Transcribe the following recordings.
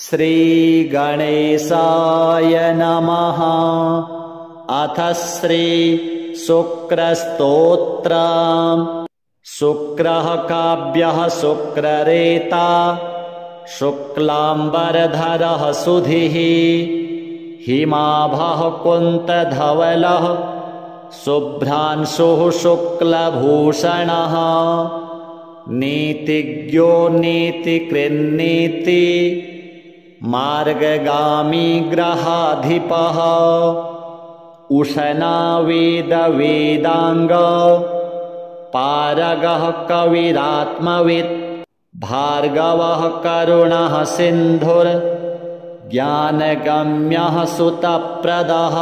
श्रीगणेशाय नमः। अथ श्री शुक्रस्तोत्रम्। शुक्रः काव्यः शुक्ररेता, शुक्लाम्बरधरः सुधिः, हिमाभः कुन्तधवलः, शुभ्रांशुः शुक्लभूषणः, नीतिज्ञो नीतिकृन्नीति, मार्गगामी ग्रहाधिपः, उशना वेदवेदांग, पारगः कविरात्मवित्, भार्गवः करुणः सिन्धुर्, ज्ञानगम्यः सुतप्रदः।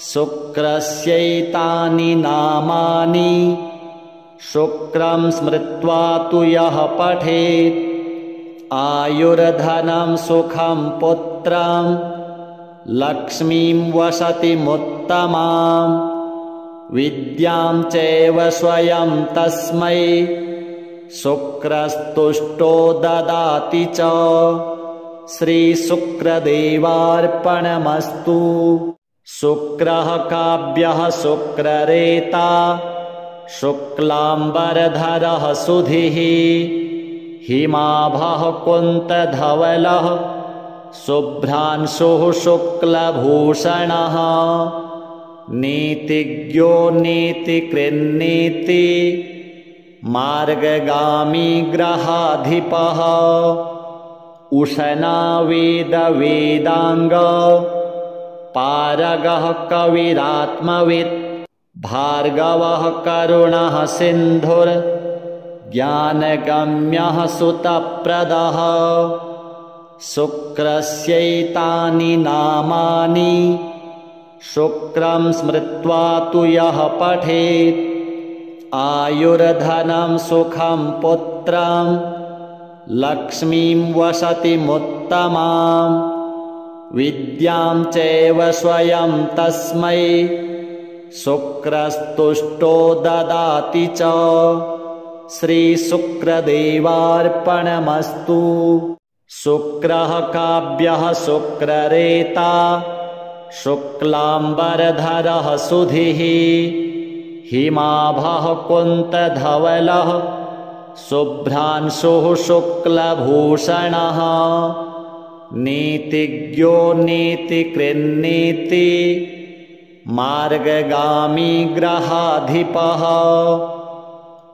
शुक्रस्यैतानि नामानि, शुक्रं स्मृत्वा तु यः पठेत्, आयुर्धनं सुखं पुत्रं, लक्ष्मीं वसतिमुत्तमाम्, विद्यां चैव स्वयं तस्मै, शुक्रस्तुष्टो ददाति च। श्रीशुक्रदेवार्पणमस्तु। शुक्रः काव्यः शुक्ररेता, शुक्लाम्बरधरः सुधिः, हिमाभः कुन्तधवलः, शुभ्रांशुः शुक्लभूषणः, नीतिज्ञो नीतिकृन्नीति, मार्गगामी ग्रहाधिपः, उशना वेदवेदांग, पारगः कविरात्मवित्, भार्गवः करुणः सिन्धुर्, ज्ञानगम्यः सुतप्रदः। शुक्रस्यैतानि नामानि, शुक्रं स्मृत्वा तु यः पठेत्, आयुर्धनं सुखं पुत्रं, लक्ष्मीं वसतिमुत्तमाम्, विद्यां चैव स्वयं तस्मै, शुक्रस्तुष्टो ददाति च। श्रीशुक्रदेवार्पणमस्तु। शुक्रः काव्यः शुक्ररेता, शुक्लाम्बरधरः सुधिः, हिमाभः कुन्तधवलः, शुभ्रांशुः शुक्लभूषणः, नीतिज्ञो नीतिकृन्नीति, मार्गगामी ग्रहाधिपः,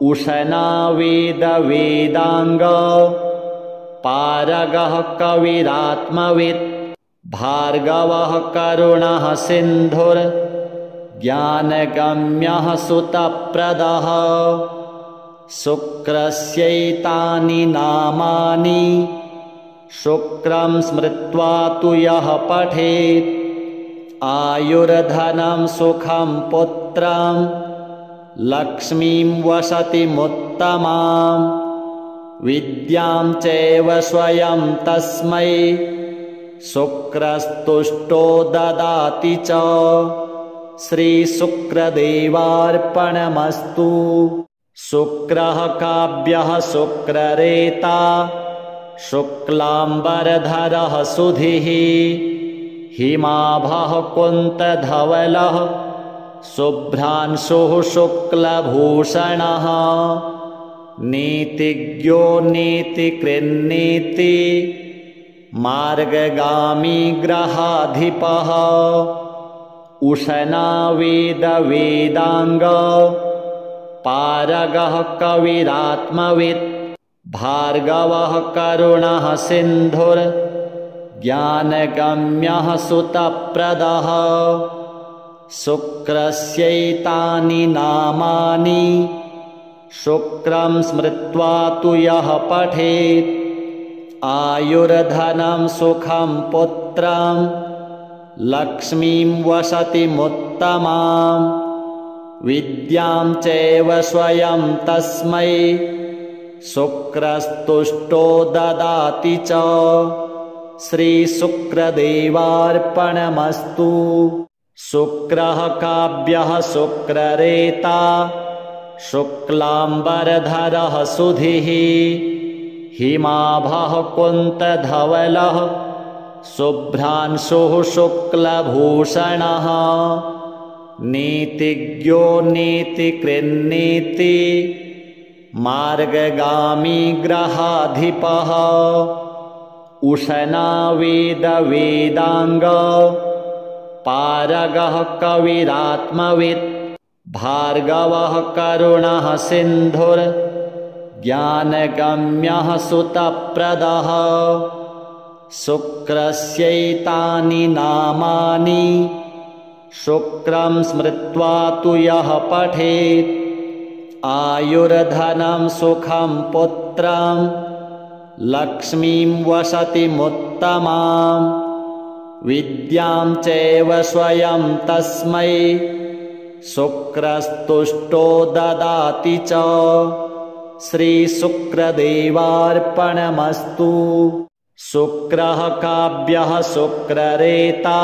उशना वेदवेदांग, पारगः कविरात्मवित्, भार्गवः करुणः सिन्धुर्, ज्ञानगम्यः सुतप्रदः। शुक्रस्यैतानि नामानि, शुक्रं स्मृत्वा तु यः पठेत्, आयुर्धनं सुखं पुत्रं, लक्ष्मीं वसतिमुत्तमाम्, विद्यां चैव स्वयं तस्मै, शुक्रस्तुष्टो ददाति च। श्रीशुक्रदेवार्पणमस्तु। शुक्रः काव्यः शुक्ररेता, शुक्लाम्बरधरः सुधिः, हिमाभः कुन्तधवलः, शुभ्रांशुः शुक्लभूषणः, नीतिज्ञो नीतिकृन्नीति, मार्गगामी ग्रहाधिपः, उशना वेदवेदांग, पारगः कविरात्मवित्, भार्गवः करुणः सिन्धुर्, ज्ञानगम्यः सुतप्रदः। शुक्रस्यैतानि नामानि, शुक्रं स्मृत्वा तु यः पठेत्, आयुर्धनं सुखं पुत्रं, लक्ष्मीं वसतिमुत्तमाम्, विद्यां चैव स्वयं तस्मै, शुक्रस्तुष्टो ददाति च। श्रीशुक्रदेवार्पणमस्तु। शुक्रः काव्यः शुक्ररेता, शुक्लाम्बरधरः सुधिः, हिमाभः कुन्तधवलः शुभ्रांशुः शुक्लभूषणः नीतिज्ञो नीतिकृन्नीति मार्गगामी ग्रहाधिपः उशना वेदवेदांग पारगः कविरात्मवित् भार्गवः करुणः सिन्धुर्ज्ञानगम्यः सुतप्रदः शुक्रस्यैतानि नामानि शुक्रं स्मृत्वा तु यः पठेत् आयुर्धनं सुखं पुत्रं लक्ष्मीं वसतिमुत्तमां विद्यां चैव स्वयं तस्मै शुक्रस्तुष्टो ददाति च। श्रीशुक्रदेवार्पणमस्तु। शुक्रः काव्यः शुक्ररेता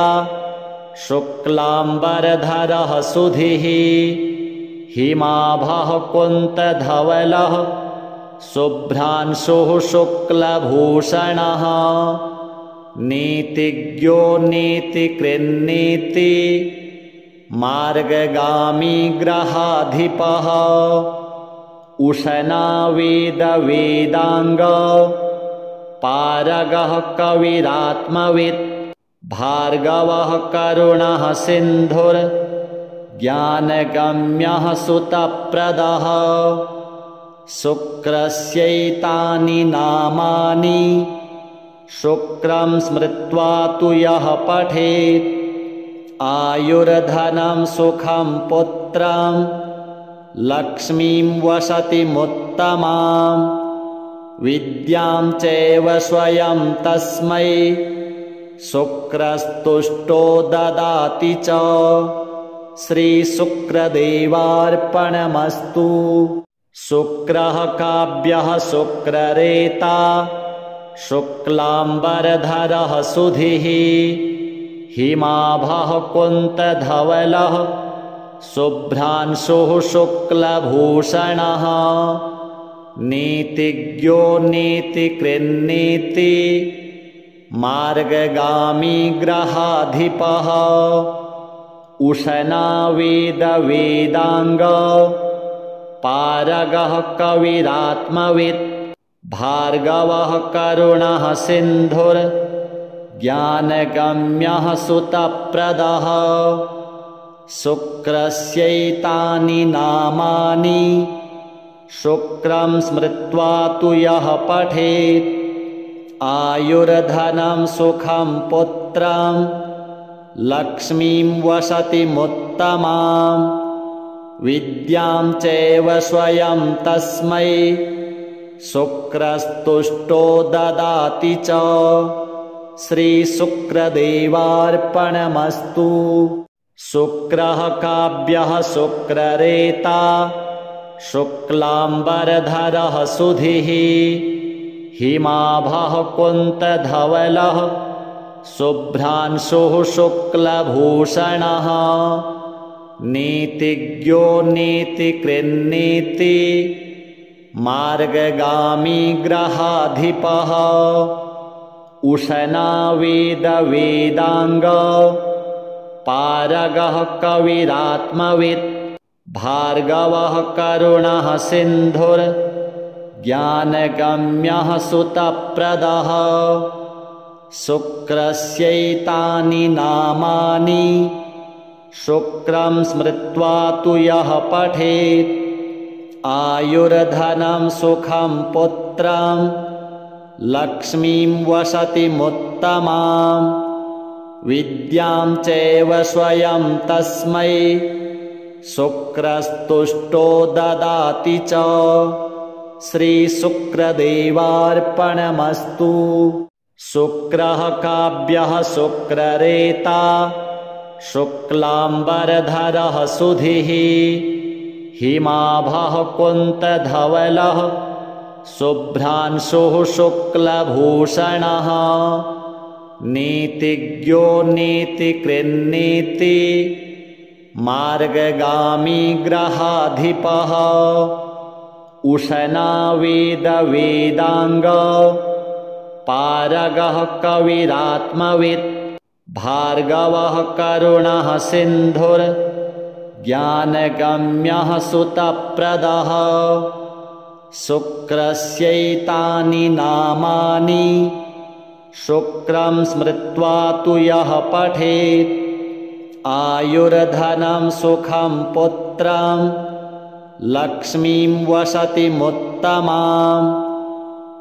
शुक्लाम्बरधरः सुधिः हिमाभः कुन्तधवलः शुभ्रांशुः शुक्लभूषणः नीतिज्ञो नीतिकृन्नीति मार्गगामी ग्रहाधिपः उशना वेदवेदांग पारगः कविरात्मवित् भार्गवः करुणः सिन्धुर्ज्ञानगम्यः सुतप्रदः शुक्रस्यैतानि नामानि शुक्रं स्मृत्वा तु यः पठेत् आयुर्धनं सुखं पुत्रं लक्ष्मीं वसतिमुत्तमां विद्यां चैव स्वयं तस्मै शुक्रस्तुष्टो ददाति च। श्रीशुक्रदेवार्पणमस्तु। शुक्रः काव्यः शुक्ररेता शुक्लाम्बरधरः सुधिः हिमाभः कुन्तधवलः शुभ्रांशुः शुक्लभूषणः नीतिज्ञो नीतिकृन्नीति मार्गगामी ग्रहाधिपः उशना वेदवेदांग पारगः कविरात्मवित् भार्गवः करुणः सिन्धुर्ज्ञानगम्यः सुतप्रदः शुक्रस्यैतानि नामानि शुक्रं स्मृत्वा तु यः पठेत् आयुर्धनं सुखं पुत्रं लक्ष्मीं वसतिमुत्तमां विद्यां चैव स्वयं तस्मै शुक्रस्तुष्टो ददाति च। श्रीशुक्रदेवार्पणमस्तु। शुक्रः काव्यः शुक्ररेता शुक्लाम्बरधरः सुधिः हिमाभः कुन्तधवलः शुभ्रांशुः शुक्लभूषणः नीतिज्ञो नीतिकृन्नीति मार्गगामी ग्रहाधिपः उशना वेदवेदांग पारगः कविरात्मवित् भार्गवः करुणः सिन्धुर्ज्ञानगम्यः सुतप्रदः शुक्रस्यैतानि नामानि शुक्रं स्मृत्वा तु यः पठेत् आयुर्धनं सुखं पुत्रं लक्ष्मीं वसतिमुत्तमां विद्यां चैव स्वयं तस्मै शुक्रस्तुष्टो ददाति च। श्रीशुक्रदेवार्पणमस्तु। शुक्रः काव्यः शुक्ररेता शुक्लाम्बरधरः सुधिः हिमाभः कुन्तधवलः शुभ्रांशुः शुक्लभूषणः नीतिज्ञो नीतिकृन्नीति मार्गगामी ग्रहाधिपः उशना वेदवेदाङ्ग पारगः कविरात्मवित् भार्गवः करुणः सिन्धुर्ज्ञानगम्यः सुतप्रदः शुक्रस्यैतानि नामानि शुक्रं स्मृत्वा तु यः पठेत् आयुर्धनं सुखं पुत्रं लक्ष्मीं वसतिमुत्तमां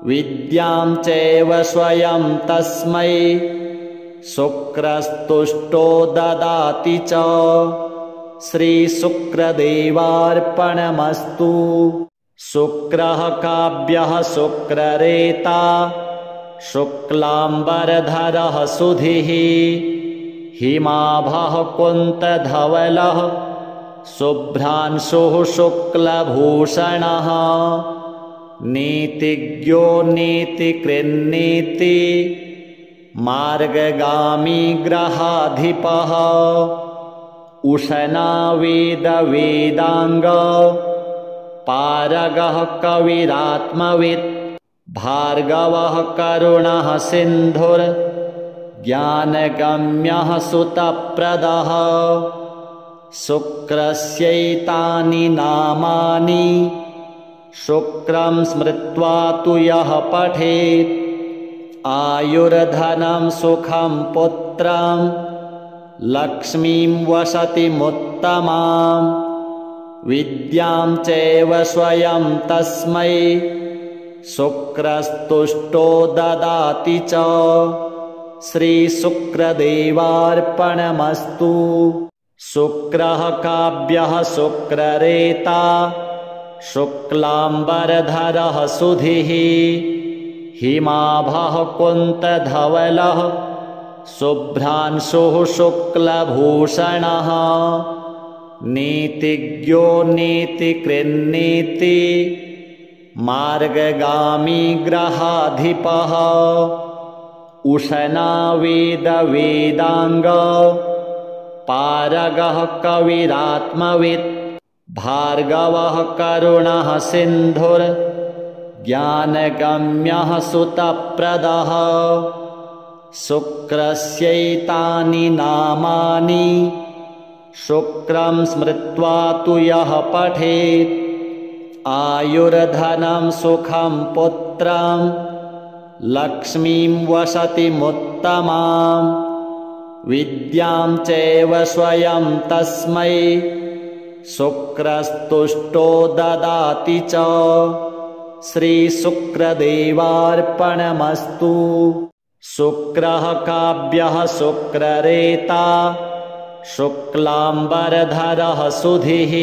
विद्यां चैव स्वयं तस्मै शुक्रस्तुष्टो ददाति च। श्रीशुक्रदेवार्पणमस्तु। शुक्रः काव्यः शुक्ररेता शुक्लाम्बरधरः सुधिः हिमाभः कुन्तधवलः शुभ्रांशुः शुक्लभूषणः नीतिज्ञो नीतिकृन्नीति मार्गगामी ग्रहाधिपः उशना वेदवेदाङ्ग पारगः कविरात्मवित् भार्गवः करुणः सिन्धुर्ज्ञानगम्यः सुतप्रदः शुक्रस्यैतानि नामानि शुक्रं स्मृत्वा तु यः पठेत् आयुर्धनं सुखं पुत्रं लक्ष्मीं वसतिमुत्तमां विद्यां चैव स्वयं तस्मै शुक्रस्तुष्टो ददाति च। श्रीशुक्रदेवार्पणमस्तु। शुक्रः काव्यः शुक्ररेता शुक्लाम्बरधरः सुधिः हिमाभः कुन्तधवलः शुभ्रांशुः शुक्लभूषणः नीतिज्ञो नीतिकृन्नीति मार्गगामी ग्रहाधिपः उशना वेदवेदाङ्ग पारगः कविरात्मवित् भार्गवः करुणः सिन्धुर्ज्ञानगम्यः सुतप्रदः शुक्रस्यैतानि नामानि शुक्रं स्मृत्वा तु यः पठेत् आयुर्धनं सुखं पुत्रं लक्ष्मीं वसतिमुत्तमां विद्यां चैव स्वयं तस्मै शुक्रस्तुष्टो ददाति च। श्रीशुक्रदेवार्पणमस्तु। शुक्रः काव्यः शुक्ररेता शुक्लाम्बरधरः सुधिः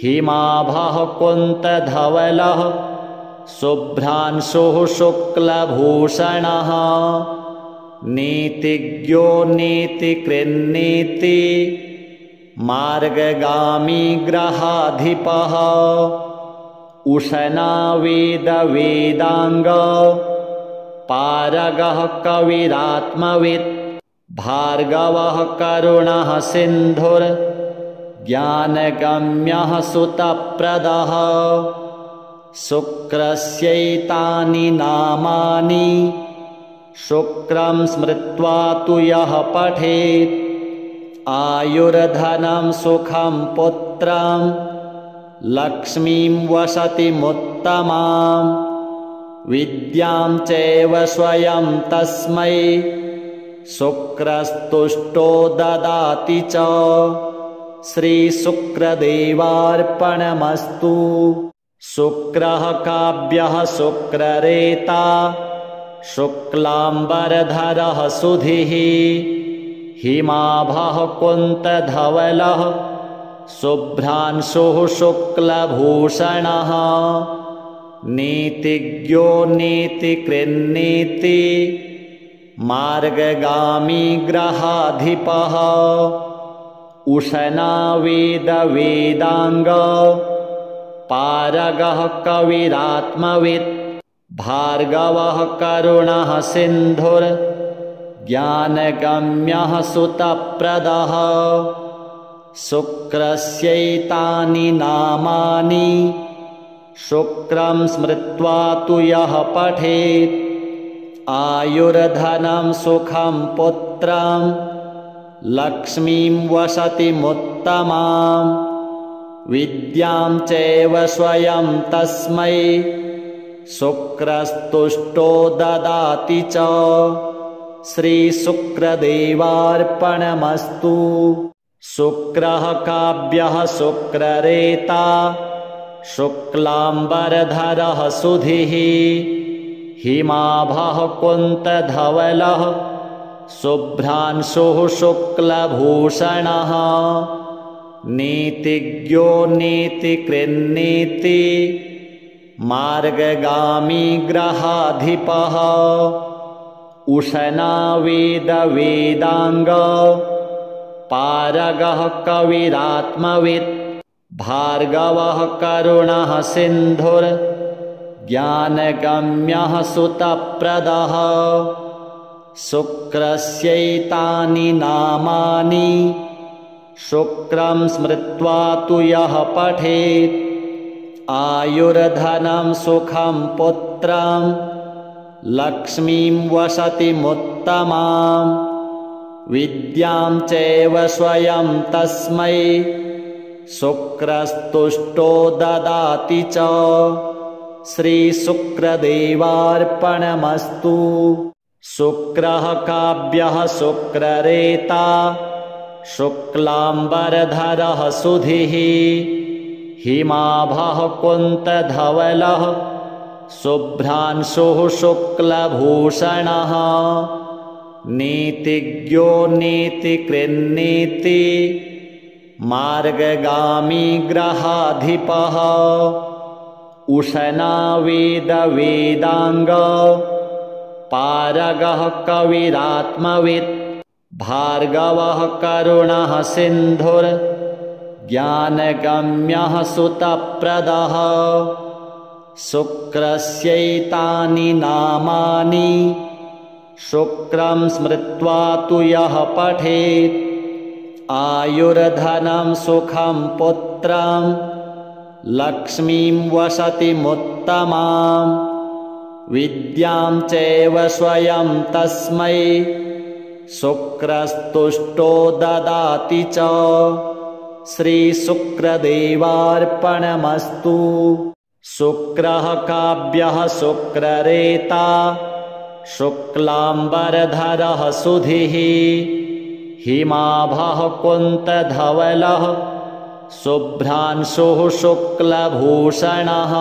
हिमाभः कुन्तधवलः शुभ्रांशुः शुक्लभूषणः नीतिज्ञो नीतिकृन्नीति मार्गगामी ग्रहाधिपः उशना वेदवेदाङ्ग पारगः कविरात्मवित् भार्गवः करुणः सिन्धुर्ज्ञानगम्यः सुतप्रदः शुक्रस्यैतानि नामानि शुक्रं स्मृत्वा तु यः पठेत् आयुर्धनं सुखं पुत्रं लक्ष्मीं वसतिमुत्तमां विद्यां चैव स्वयं तस्मै शुक्रस्तुष्टो ददाति च। श्रीशुक्रदेवार्पणमस्तु। शुक्रः काव्यः शुक्ररेता शुक्लाम्बरधरः सुधिः हिमाभः कुन्तधवलः शुभ्रांशुः शुक्लभूषणः नीतिज्ञो नीतिकृन्नीति मार्गगामी ग्रहाधिपः उशना वेदवेदाङ्ग पारगः कविरात्मवित् भार्गवः करुणः सिन्धुर्ज्ञानगम्यः सुतप्रदः शुक्रस्यैतानि नामानि शुक्रं स्मृत्वा तु यः पठेत् आयुर्धनं सुखं पुत्रं लक्ष्मीं वसतिमुत्तमां विद्यां चैव स्वयं तस्मै शुक्रस्तुष्टो ददाति च। श्रीशुक्रदेवार्पणमस्तु। शुक्रः काव्यः शुक्ररेता शुक्लाम्बरधरः सुधिः हिमाभः कुन्तधवलः शुभ्रांशुः शुक्लभूषणः नीतिज्ञो नीतिकृन्नीति मार्गगामी ग्रहाधिपः उशना वेदवेदांग पारगः कविरात्मवित् भार्गवः करुणः सिन्धुर्ज्ञानगम्यः सुतप्रदः शुक्रस्यैतानि नामानि शुक्रं स्मृत्वा तु यः पठेत् आयुर्धनं सुखं पुत्रं लक्ष्मीं वसतिमुत्तमां विद्यां चैव स्वयं तस्मै शुक्रस्तुष्टो ददाति च। श्रीशुक्रदेवार्पणमस्तु। शुक्रः काव्यः शुक्ररेता शुक्लाम्बरधरः सुधिः हिमाभः कुन्तधवलः शुभ्रांशुः शुक्लभूषणः नीतिज्ञो नीतिकृन्नीति मार्गगामी ग्रहाधिपः उशना वेदवेदांग पारगः कविरात्मवित् भार्गवः करुणः सिन्धुर्ज्ञानगम्यः सुतप्रदः शुक्रस्यैतानि नामानि शुक्रं स्मृत्वा तु यः पठेत् आयुर्धनं सुखं पुत्रं लक्ष्मीं वसतिमुत्तमां विद्यां चैव स्वयं तस्मै शुक्रस्तुष्टो ददाति च। श्रीशुक्रदेवार्पणमस्तु। शुक्रः काव्यः शुक्ररेता शुक्लाम्बरधरः सुधिः हिमाभः कुन्तधवलः शुभ्रांशुः शुक्लभूषणः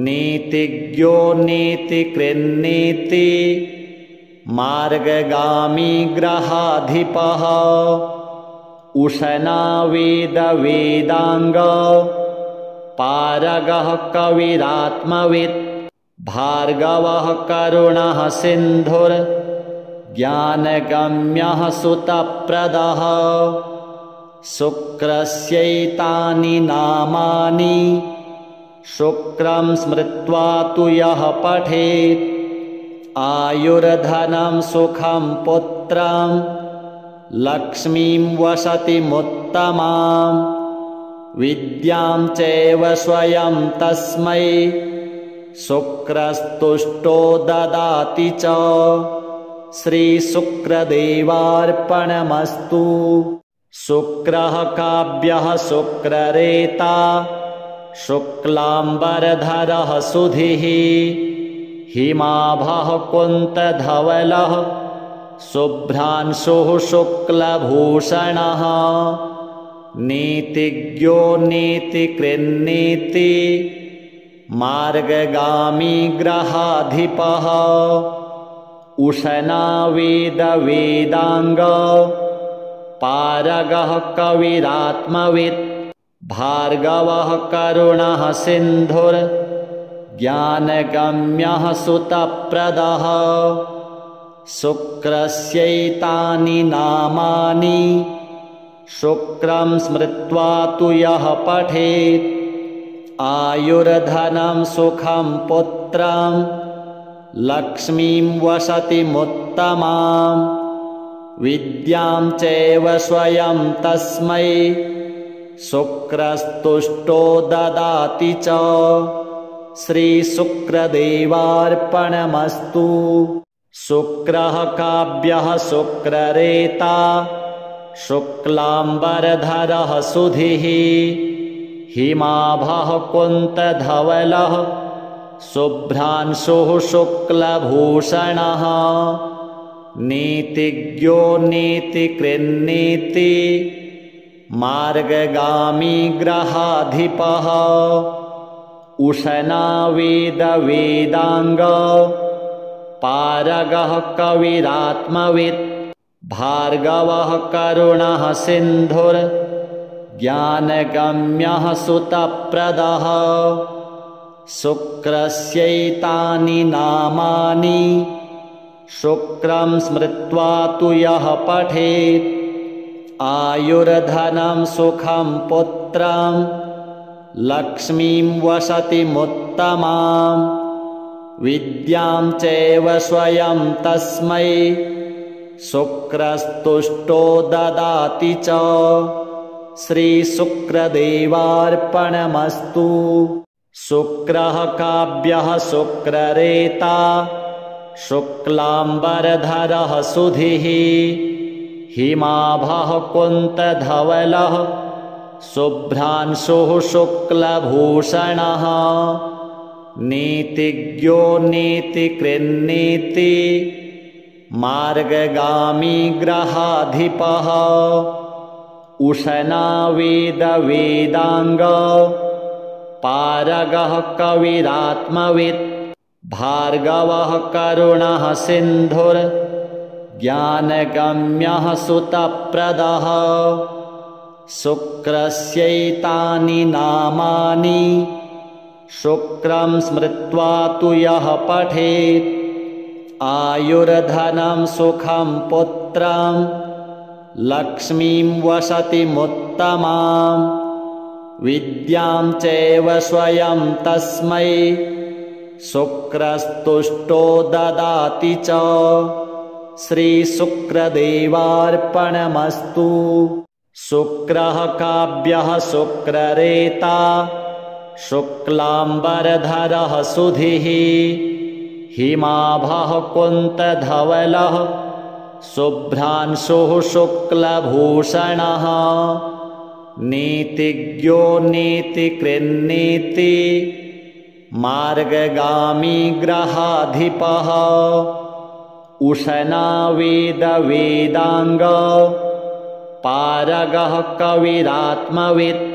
नीतिज्ञो नीतिकृन्नीति मार्गगामी ग्रहाधिपः उशना वेदवेदांग पारगः कविरात्मवित् भार्गवः करुणः सिन्धुर्ज्ञानगम्यः सुतप्रदः शुक्रस्यैतानि नामानि शुक्रं स्मृत्वा तु यः पठेत् आयुर्धनं सुखं पुत्रं लक्ष्मीं वसतिमुत्तमां विद्यां चैव स्वयं तस्मै शुक्रस्तुष्टो ददाति च। श्रीशुक्रदेवार्पणमस्तु। शुक्रः काव्यः शुक्ररेता शुक्लाम्बरधरः सुधिः हिमाभः कुन्तधवलः शुभ्रांशुः शुक्लभूषणः नीतिज्ञो नीतिकृन्नीति मार्गगामी ग्रहाधिपः उशना वेदवेदांग पारगः कविरात्मवित् भार्गवः करुणः सिन्धुर्ज्ञानगम्यः सुतप्रदः शुक्रस्यैतानि नामानि शुक्रं स्मृत्वा तु यः पठेत् आयुर्धनं सुखं पुत्रं लक्ष्मीं वसतिमुत्तमां विद्यां चैव स्वयं तस्मै शुक्रस्तुष्टो ददाति च श्रीशुक्रदेवार्पणमस्तु। शुक्रः काव्यः शुक्ररेता शुक्लाम्बरधरः सुधिः हिमाभः कुन्तधवलः शुभ्रांशुः शुक्लभूषणः नीतिज्ञो नीतिकृन्नीति मार्गगामी ग्रहाधिपः उशना वेदवेदांग पारगः कविरात्मवित् भार्गवः करुणः सिन्धुर्ज्ञानगम्यः सुतप्रदः। शुक्रस्यैतानि नामानि शुक्रं स्मृत्वा तु यः पठेत् आयुर्धनं सुखं पुत्रं लक्ष्मीं वसतिमुत्तमां विद्यां चैव स्वयं तस्मै शुक्रस्तुष्टो ददाति च श्रीशुक्रदेवार्पणमस्तु। शुक्रः काव्यः शुक्ररेता शुक्लाम्बरधरः सुधिः हिमाभः कुन्तधवलः शुभ्रांशुः शुक्लभूषणः नीतिज्ञो नीतिकृन्नीति मार्गगामी ग्रहाधिपः उशना वेदवेदांग पारगः कविरात्मवित् भार्गवः करुणः सिन्धुर्ज्ञानगम्यः सुतप्रदः। शुक्रस्यैतानि नामानि शुक्रं स्मृत्वा तु यः पठेत् आयुर्धनं सुखं पुत्रं लक्ष्मीं वसतिमुत्तमां विद्यां चैव स्वयं तस्मै शुक्रस्तुष्टो ददाति च श्रीशुक्रदेवार्पणमस्तु। शुक्रः काव्यः शुक्ररेता शुक्लाम्बरधरः सुधिः हिमाभः कुन्तधवलः शुभ्रांशुः शुक्लभूषणः नीतिज्ञो नीतिकृन्नीति मार्गगामी ग्रहाधिपः उशना वेदवेदांग पारगः कविरात्मवित्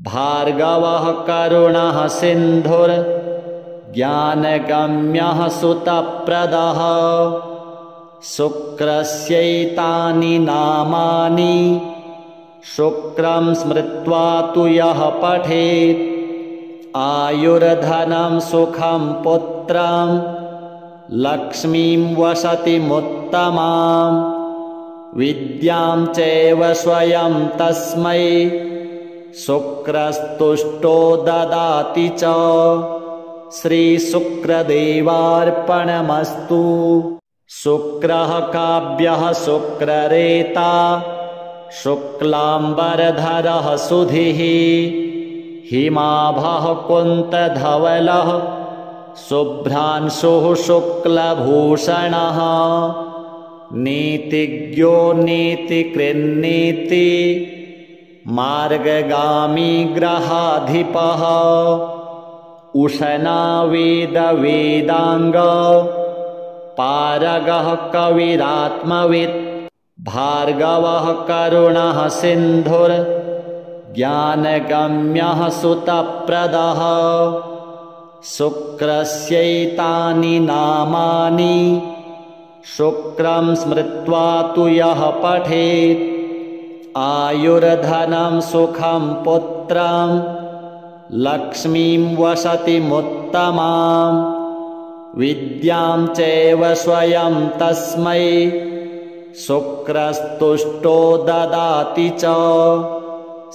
भार्गवः करुणः सिन्धुर्ज्ञानगम्यः सुतप्रदः। शुक्रस्यैतानि नामानि शुक्रं स्मृत्वा तु यः पठेत् आयुर्धनं सुखं पुत्रं लक्ष्मीं वसतिमुत्तमां विद्यां चैव स्वयं तस्मै शुक्रस्तुष्टो ददाति च श्रीशुक्रदेवार्पणमस्तु। शुक्रः काव्यः शुक्ररेता शुक्लाम्बरधरः सुधिः हिमाभः कुन्तधवलः शुभ्रांशुः शुक्लभूषणः नीतिज्ञो नीतिकृन्नीति मार्गगामी ग्रहाधिपः उशना वेदवेदांग पारगः कविरात्मवित् भार्गवः करुणः सिन्धुर्ज्ञानगम्यः सुतप्रदः। शुक्रस्यैतानि नामानि शुक्रं स्मृत्वा तु यः पठेत् आयुर्धनं सुखं पुत्रं लक्ष्मीं वसतिमुत्तमां विद्यां चैव स्वयं तस्मै शुक्रस्तुष्टो ददाति च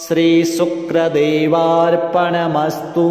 श्रीशुक्रदेवार्पणमस्तु।